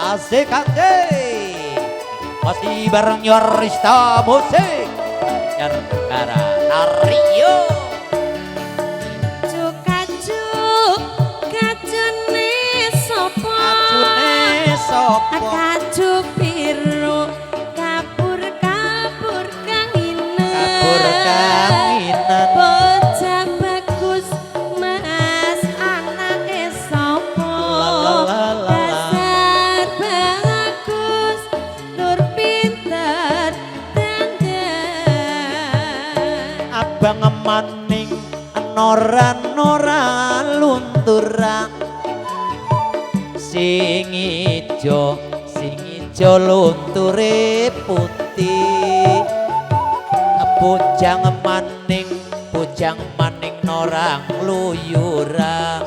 asik masih bareng Yorista Musik dan negara Ario kaju biru kabur kanginan bocah bagus mas anake sapa dasar bagus tur pinter dandan abang maning nora lunturang sing ijo lunture putih bujang maning norang luyurang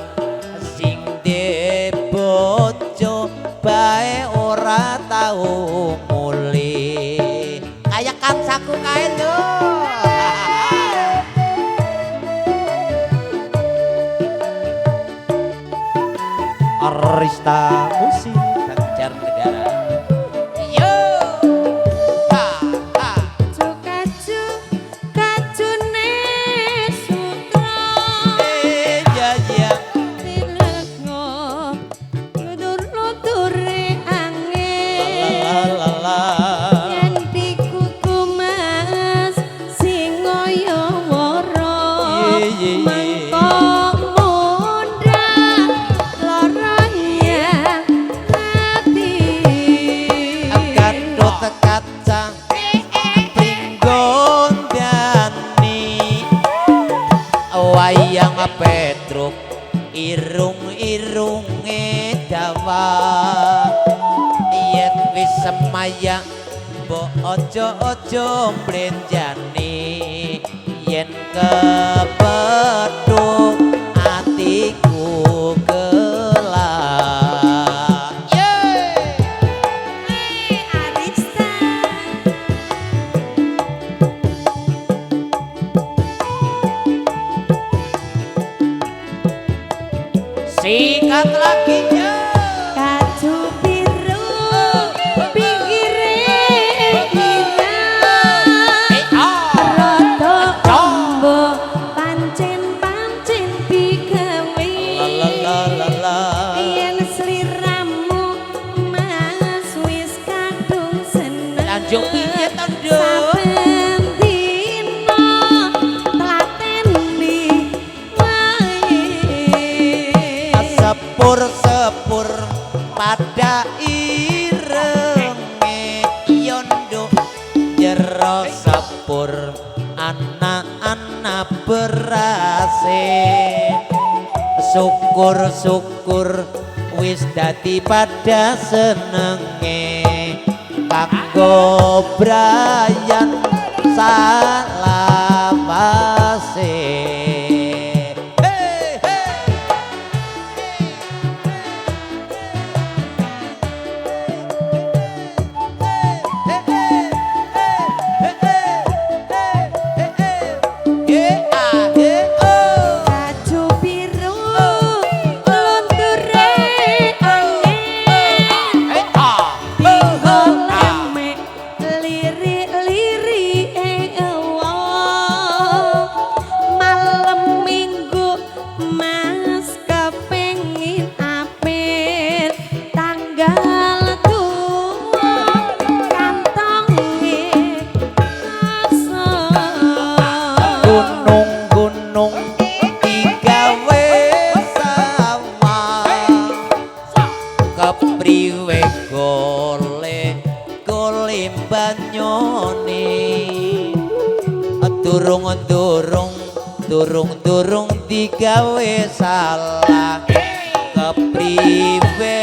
sing de bojo bae ora tau muli kaya kancaku kae lho Arista Musik Banjar Negara. Yo, kajune sutra. Ya ya. Dilego lutur-luture angin. La. Yen dikuku mas sing kaya wara. Wayang Petruk irung-irunge dawa yen wis semaya mbok aja mblenjani yen kepethuk atiku kelak Arista sikat lakinya kaju biru pinggire rada ombo pancen digawe yen sliramu mas wis kadung seneng lanjut piye to Nduk saben dina tlateni wae sepur pada irenge yondo jero sepur anak-anak berase syukur wis dadi pada senenge kanggo Brian salawase kepriwe golek banyone durung digawe salah kepriwe